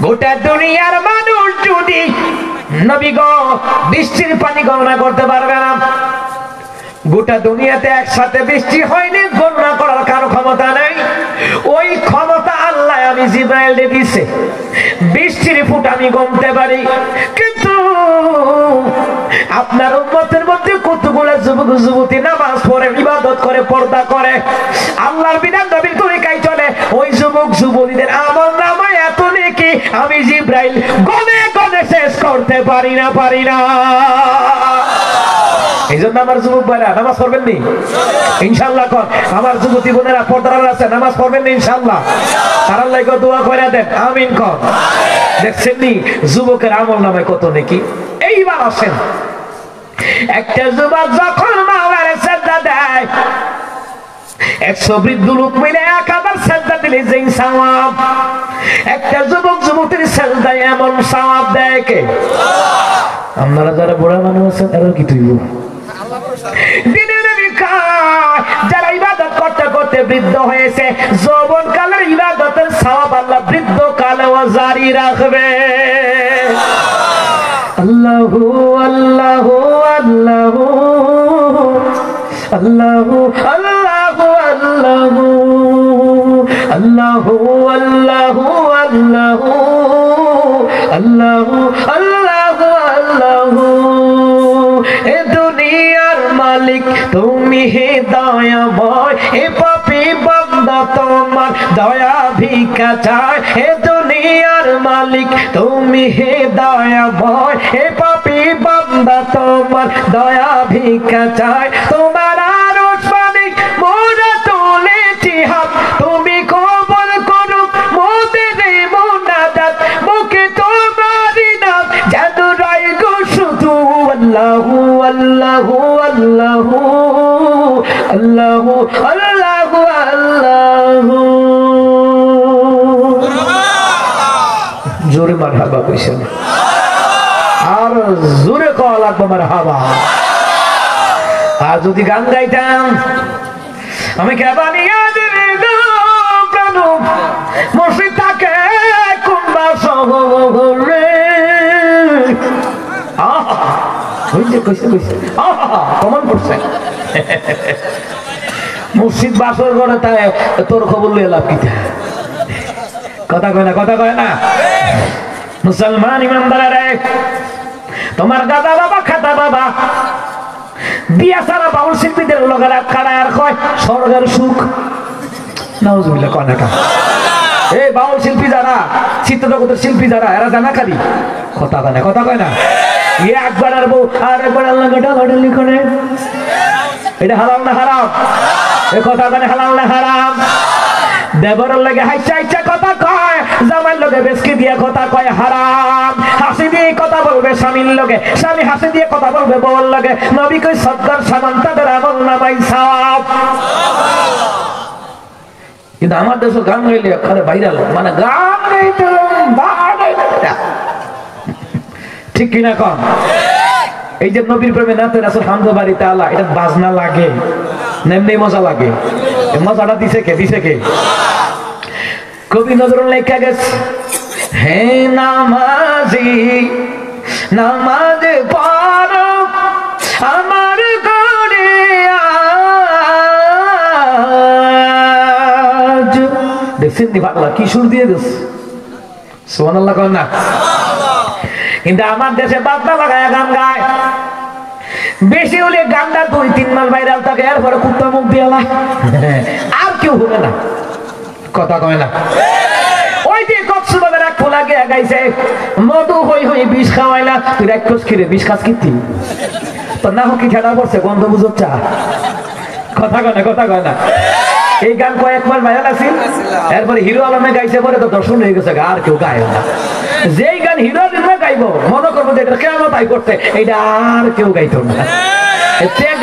গোটা দুনিয়ার মানুষ যদি নবী গো বৃষ্টির পানি গণনা করতে পারবে না, গোটা দুনিয়াতে একসাথে বৃষ্টি হয়নি গণনা করার কারো ক্ষমতা নাই। ওই ক্ষমতা আল্লাহ আমি জিবরাইল দিয়েছে। বৃষ্টির ফুট আমি গুনতে পারি, কিন্তু আপনার উম্মতের মধ্যে কতগুলো যুবক যুবতী নামাজ পড়ে, ইবাদত করে, পর্দা করে, আল্লাহর বিধান নবীর তরিকায় চলে, ওই যুবক যুবতীদের আমল নামায় এত নেকি আমি জিবরাইল গনে গনে শেষ করতে পারি না, পারি না। এই জন্য আমার যুবক ভাইরা নামাজ পড়বেন নি ইনশাআল্লাহ। আমার যুবতী বোনেরা পর্দার আছে, নামাজ পড়বেন নি ইনশাআল্লাহ। তার লাগি দোয়া করে দেন, আমিন কর। দেখছেন নি যুবকের আমল নামায় কত নেকি। এইবার আসেন, একটা যুবক যখন মাওলার সাজদা দেয়, 100 বৃদ্ধ লোক মিলে 1000 সাজদা দিলে যেই সওয়াব, একটা যুবক যুবতীর সাজদায় এমন সওয়াব দেয় কে? আপনারা যারা বুড়া মানুষ আছেন এরা কি তুইব? দিনের নবী যারা ইবাদত বৃদ্ধ হয়েছে, যৌবন কালের ইবাদতের সওয়াব আল্লাহ বৃদ্ধ কালেও জারি রাখবে। আল্লাহু আল্লাহু আল্লাহু আল্লাহু আল্লাহু আল্লাহু আল্লাহু আল্লাহু আল্লাহু আল্লাহু আল্লাহু আল্লাহু। এ দুনিয়ার মালিক তুমি হে দয়াময়, এ পাপী বান্দা তোমার দয়া ভিক্ষা চায়। এ দুনিয়ার মালিক তুমি হে দয়াময়, এ পাপী বান্দা তোমার দয়া ভিক্ষা চায়। তোমার আরশ মালিক মোরা তুলেছি হাত, তুমি কবুল করো মোদের মুনাজাত। মুখে তোমারই নাম যেন রয় গো শুধু। আল্লাহু আল্লাহু আল্লাহু আল্লাহু আল্লাহু আল্লাহু। জোরে মারহাবা কইছেন, আর জোরে কওয়া লাগবে মারহাবা। আর যদি গান গাইতাম আমি কেবানিয়া দিলে প্রাণ মসজিদ থাকে কুম্বা শহরে। কমন করছে মসজিদ বাসর করে, তাই তোর খবর লইয়া লাভ কিতা? কথা কয় না, কথা কয় না। মুসলমান ইমানদারেরা, তোমার দাদা বাবা খাতা বাবা বিয়া সারা বাউল শিল্পীদের লোকেরা কারা আর কয় স্বর্গের সুখ। নাউজুবিল্লাহ কয় না কা? এই বাউল শিল্পী যারা, চিত্রজগতের শিল্পী যারা, এরা জানা খালি কথা কয় না, কথা কয় না। একবার আর বউ আর একবার আল্লাহ গাডাগাডালি করে, এটা হালাল না হারাম? এ কথা কয় হালাল না হারাম? দেবরের লগে হাইচা হাইচা কথা কয়, জামাইর লগে বেশকি দিয়ে কথা কয় হারাম। হাসি দিয়ে কথা বলবে স্বামীর লগে, স্বামী হাসি দিয়ে কথা বলবে বউর লগে। নবী কই সদ্দার সামান তাদের আমল নামাই সওয়াব। কিন্তু আমার দেশে গান গাইলে এখানে ভাইরাল, মানে গান গাইতে ঠিক কিনা কম? এই যে নবীর প্রেমে নাতে রাসূল হামজা বাড়িতে আল্লাহ, এটা বাজনা লাগে না এমনি মজা লাগে? মজাটা দিছে কে? দিছে কে? কবি নজরুল লেখা গেছে, হে নামাজি নামাজ পড়ো আমার ঘরে আজ। দেখছেন নি পাগলা কি সুর দিয়ে গেছে? সুবহানাল্লাহ কর না? কিন্তু আমার দেশে বাজনা লাগায় গান গায়, বেশি হলে গানটা 2-3 মাস ভাইরাল থাকে, এরপরে কুত্তা মুখ দিয়ে আর কেউ হবে না। কথা কয় না? ওই যে কক্সবাজার এক খোলা গিয়া গাইছে, মধু হই হই বিষ খাওয়াইলা, তুই রাক্ষস খিরে বিষ খাস কীর্তি তো না হোক কি ঠেলা পড়ছে গন্ধ বুঝো চা। কথা কয় না, কথা কয় না? এই গান কয়েকবার ভাইরাল আছিল, এরপরে হিরো আলমে গাইছে, পরে তো দর্শন হয়ে গেছে, আর কেউ গায় না। যেই গান হিরো আলমে গাইবো মনে করবো যে এটা কেন তাই করছে, এইটা আর কেউ গাইতো না।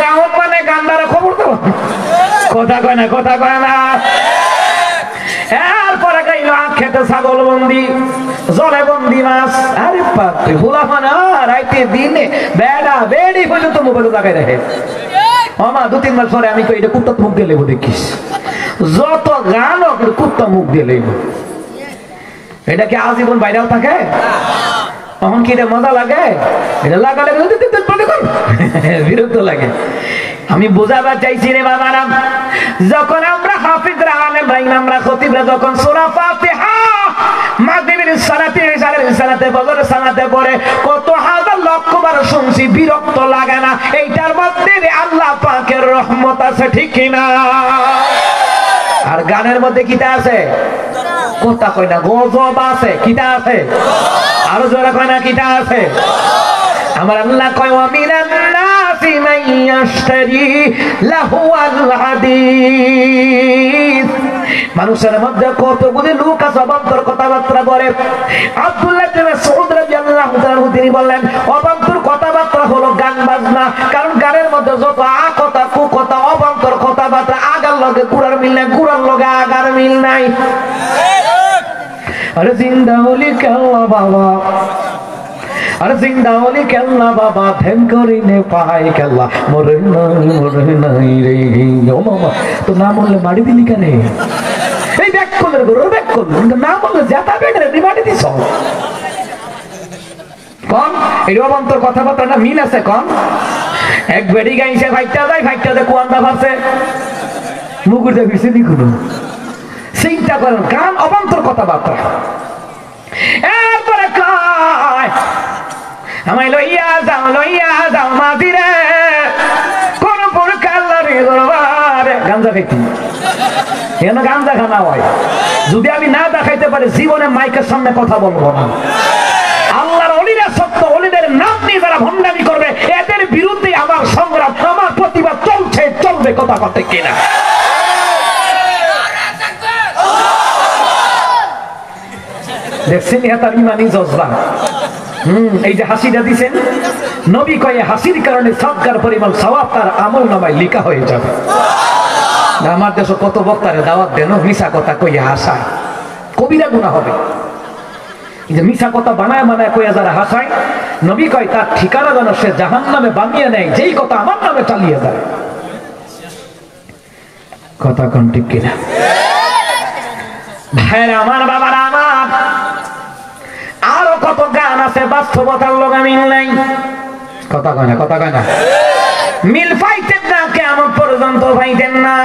গাঁত মানে গান দ্বারা খবর তো। কথা কয় না, কথা কয় না? এরপরে গাইলো আখ খেতে ছাগল বন্দি, জলে বন্দি মাছ। আরে বাপরে, হুলাফানা রাইতে দিনে বেড়া বেড়ি পর্যন্ত মোবাইল লাগাই রাখে। আমা 2-3 মাস পরে আমি কই এটা কুত্তা মুখ দিয়ে লেবো, দেখিস যত গান হোক কুত্তা মুখ দিয়ে লেবো। এটা কি আজীবন ভাইরাল থাকে? তখন কি এটা মজা লাগে? এটা লাগালে বিরক্ত লাগে। আমি বোঝাবার চাইছি রে বাবারা, যখন আমরা হাফিজরা আলেম ভাই আমরা খতিবরা যখন সূরা ফাতিহা মাগরিবের সালাতে ইশারের সালাতে ফজরের সালাতে পড়ে কত হাজার লক্ষ বার শুনছি, বিরক্ত লাগে না? এইটার মধ্যে আল্লাহ পাকের রহমত আছে, ঠিক কিনা? আর গানের মধ্যে কিটা আছে? কথা কয় না, গজব আছে। কিটা আছে? আরো জোরে কয় না, কিটা আছে? আমার আল্লাহ কয় ওয়া মিনান নাসি মান ইয়াশতারি লাহুয়াল হাদিস। মানুষের মধ্যে কতগুলি লোক আছে অবান্তর কথাবার্তা বলে। আব্দুল্লাহ ইবনে মাসউদ রাদিয়াল্লাহু তাআলা তিনি বললেন, অবান্তর কথাবার্তা হলো গান বাজনা। কারণ গানের মধ্যে যত কথা কু কথা অবান্তর কথাবার্তা, আগার লগে গুড়ার মিল নাই, গুড়ার লগে আগার মিল নাই। আরে জিন্দা হলি কেল্লা বাবা, আর জিন্দা হলি কেল্লা বাবা ধ্যান করি নে পাই কেল্লা মরে নাই রে। ও মামা তো না বললে মারি দিলি কেন? এই ব্যাক করলে গরু ব্যাক করলো না বললে যেটা বেড়ে মারি দিস কম। এই অবান্তর কথাবার্তা না মিল আছে কম। এক বেড়ি গাইছে ফাইটটা যায় কুয়ান্ডা ফারছে মুগুরটা ভিসে দিগুলো চিন্তা করেন কান অবান্তর কথাবার্তা। এরপরে কয় আমায় লইয়া যাও মাঝিরে কোন প্রকার দরবারে গাঞ্জা খাইতি এখানে গাঞ্জা খানা হয়। যদি আমি না দেখাইতে পারি জীবনে মাইকের সামনে কথা বলবো না। আল্লাহর ওলিরা সত্য ওলিদের নাম নিয়ে যারা ভণ্ডামি করবে এদের বিরুদ্ধে আমার সংগ্রাম আমার প্রতিবাদ চলবে কথা কথা কিনা। দেখছেন তার ইমানি জজবা। এই যে হাসিটা দিছেন নবী কয়ে হাসির কারণে সদকার পরিমাণ সওয়াব তার আমল নামায় লেখা হয়ে যাবে। আমার দেশে কত বক্তারে দাওয়াত দেন মিশা কথা কইয়া হাসায় কবিরা গুনাহ হবে। যে মিশা কথা বানায় কইয়া যারা হাসায় নবী কয় তার ঠিকানা যেন সে জাহান্নামে বানিয়ে নেয় যেই কথা আমার নামে চালিয়ে দেয়। কথা কোন ঠিক কিনা? ভাইরা আমার বাবারা আমার আরো কত গান আছে বাস্তবতার লোক মিল নাই। কথা কয় না মিল পাইতেন না কেমন পর্যন্ত পাইতেন না।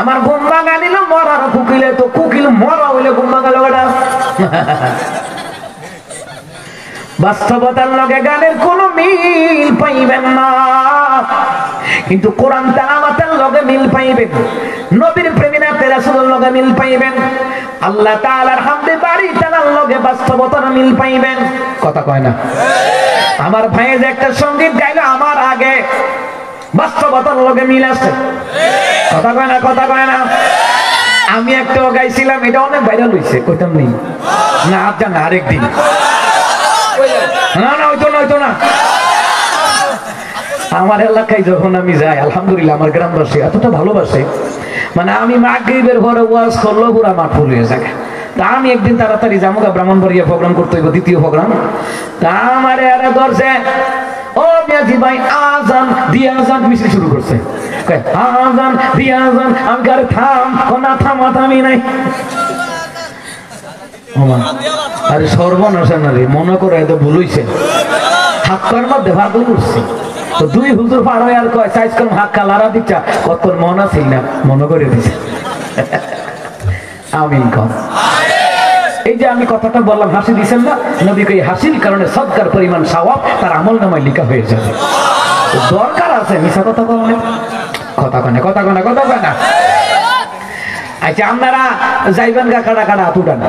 আমার গুম্বা গানিল মরার কুকিলে তো কুকিল মরা হইলে গুম্বা গেল বাস্তবতার লগে গানের কোন মিল পাইবেন না। কিন্তু কোরআন তেলাওয়াতের লগে মিল পাইবেন, নবীর প্রেমিনাতে রাসূলের লগে মিল পাইবেন, আল্লাহ তাআলার হামদে বাড়ি তাআলার লগে বাস্তবতার মিল পাইবেন। কথা কয় না? আমার ভাই যে একটা সঙ্গীত গাইলো আমার আগে বাস্তবতার লগে মিল আছে। কথা কয় না? আমি একটা গাইছিলাম এটা অনেক ভাইরাল হইছে কইতাম নেই না আজ জানা আরেকদিন না হইতো না। আমার এলাকায় যখন আমি যাই আলহামদুলিল্লাহ আমার গ্রামবাসী এতটা ভালোবাসে মানে আমি মাগরিবের পরে ওয়াজ করলো পুরা মাঠ ফুল হয়ে যায়। তা আমি একদিন তাড়াতাড়ি যাবো ব্রাহ্মণবাড়িয়া প্রোগ্রাম করতে হইব দ্বিতীয় প্রোগ্রাম। তা আমার এরা ধরছে ও মিয়াজি ভাই আজান দিয়ে আজান মিছিল শুরু করছে আজান দিয়ে আজান। আমি গাড়ি থাম না থামি নাই। আরে সর্বনাশা না রে মনে করে এত ভুল হইছে হাক্কার মধ্যে ভাগ করছি তো দুই হুজুর পার হয়ে আর কয় সাইজ কম হাক্কা লারা দিচ্ছা কত মন আছে না মনে করে দিছে। আমিন কম। এই যে আমি কথাটা বললাম হাসি দিছেন না নবীকে হাসির কারণে সদকার পরিমাণ সওয়াব তার আমল নামায় লেখা হয়ে যাবে। দরকার আছে মিছা কথা বলেন কথা কয় না। আচ্ছা আপনারা যাইবেন গা কাটা হাত উঠান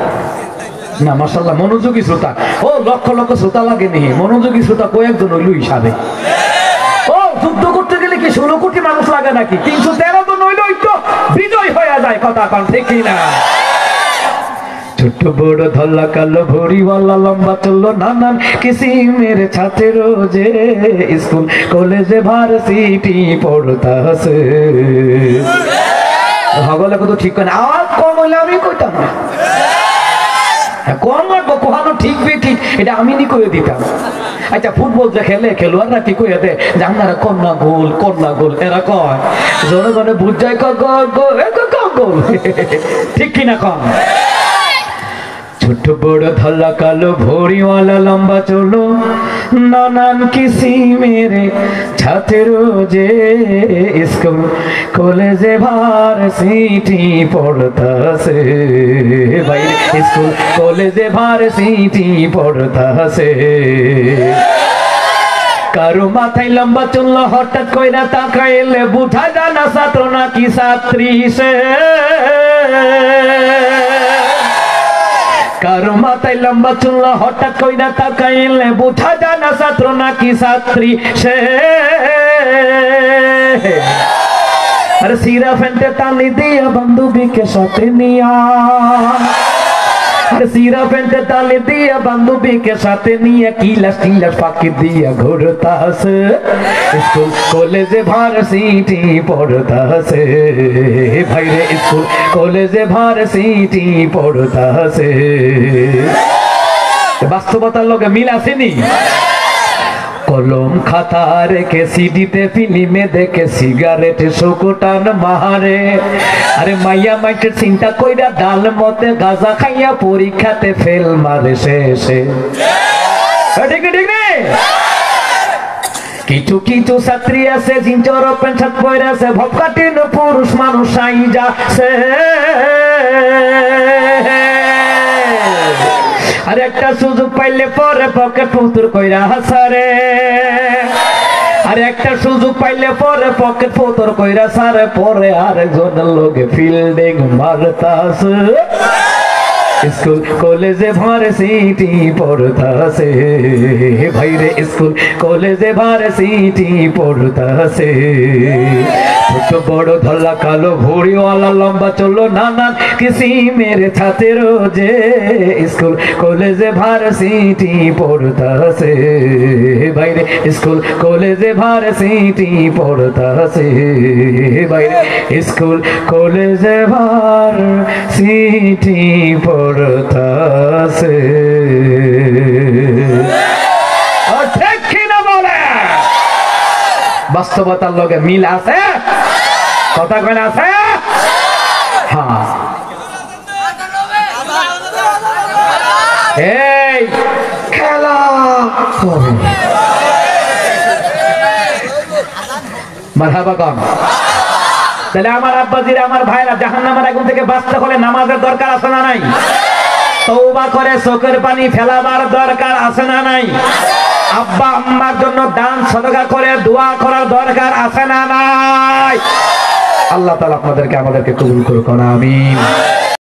না মাশাআল্লাহ মনোযোগী শ্রোতা। ও লক্ষ লক্ষ শ্রোতা লাগে নি মনোযোগী শ্রোতা কয়েকজন হইল হিসাবে। ও যুদ্ধ করতে গেলে কি 16 কোটি মানুষ লাগে নাকি? 313 জন হইলই তো বিজয় হয়ে যায়। কথা কন ঠিক না? ছোট বড় ধল্লা কালো ভরিওয়ালা লম্বা চললো নানান কিসিমের ছাত্র যে স্কুল কলেজে ভার্সিটি পড়তাছে। হগলে কত ঠিক না আওয়াজ কম হইলে আমি কইতাম না কম লাগবো কোহানো ঠিক ঠিক এটা আমি নি কয়ে দিতাম। আচ্ছা ফুটবল যে খেলে খেলোয়াড়রা কি কয়ে দেয় যে আপনারা কন্যা গোল এরা কয় জনে বুঝ যায় গোল ঠিক কিনা কম? ছোট বড় ধল্লা কালো ভরিওয়ালা লম্বা চলো নানান কিসিমের ছাত্র যে স্কুল কলেজে ভার্সিটি পড়তাছে। বাইরে স্কুল কলেজে ভার্সিটি পড়তাছে। কারো মাথায় লম্বা চুল হঠাৎ কইরা তাকাইলে বুঝা জানা ছাত্র নাকি ছাত্রী সে। কারো মাথায় লম্বা চুল হঠাৎ কইরা তাকাইলে বুঝা জানা ছাত্র নাকি ছাত্রী সে। আরে সিরা ফেন্টে টানি দিয়া বান্ধবীকে সাথে নিয়া সিরা ফেন্টে তালে দিয়া বান্ধবীকে সাথে নিয়ে কিলাস ফাঁকি দিয়া ঘুরতাছে। স্কুল কলেজে ভার্সিটি পড়তাছে। ভাইরে স্কুল কলেজে ভার্সিটি পড়তাছে। বাস্তবতার লগে মিল আসেনি? কলম খাতা রেখে সিডিতে ফিল্মে দেখে সিগারেট শোকটান মাহারে, আরে মাইয়া মাইটের চিন্তা কইরা ডাল মতে গাজা খাইয়া পরীক্ষাতে ফেল মারে শেষে। ঠিক ঠিক নেই? কিছু কিছু ছাত্রী আছে জিঞ্চর প্যান্ট শার্ট পরে আছে, ভপকাটিন পুরুষ মানুষ আই যাচ্ছে। আর একটা সুযোগ পাইলে পরে পকেট ফুতুর কইরা হাসারে, আর একটা সুযোগ পাইলে পরে পকেট ফুতুর কইরা সারে, পরে আরেকজনের লগে ফিল্ডিং মারতাছে। স্কুল কলেজে ভার্সিটি পড়তাছে ভাইরে, স্কুল কলেজে ভার্সিটি পড়তাছে। ছোট বড় ধলা কালো ভুড়িওয়ালা লম্বা চললো নানান কিসিমের ছাত্র যে, স্কুল কলেজে ভার্সিটি পড়তাছে ভাইরে, স্কুল কলেজে ভার্সিটি পড়তাছে ভাইরে, স্কুল কলেজে ভার্সিটি পড়তাছে। ঠিক কিনা বলে? বাস্তবতার লগে মিল আছে? কথা কয় আছে? হ্যাঁ। এই খেলা হবে মারহাবা কম। তাহলে আমার আব্বাজিরা, আমার ভাইরা, জাহান্নামের আগুন থেকে বাঁচতে হলে নামাজের দরকার আছে না নাই? তওবা করে চোখের পানি ফেলাবার দরকার আছে না নাই? আব্বা আম্মার জন্য দান সদকা করে দোয়া করার দরকার আছে না নাই? আল্লাহ তাআলা আমাদেরকে কবুল করুন, আমিন।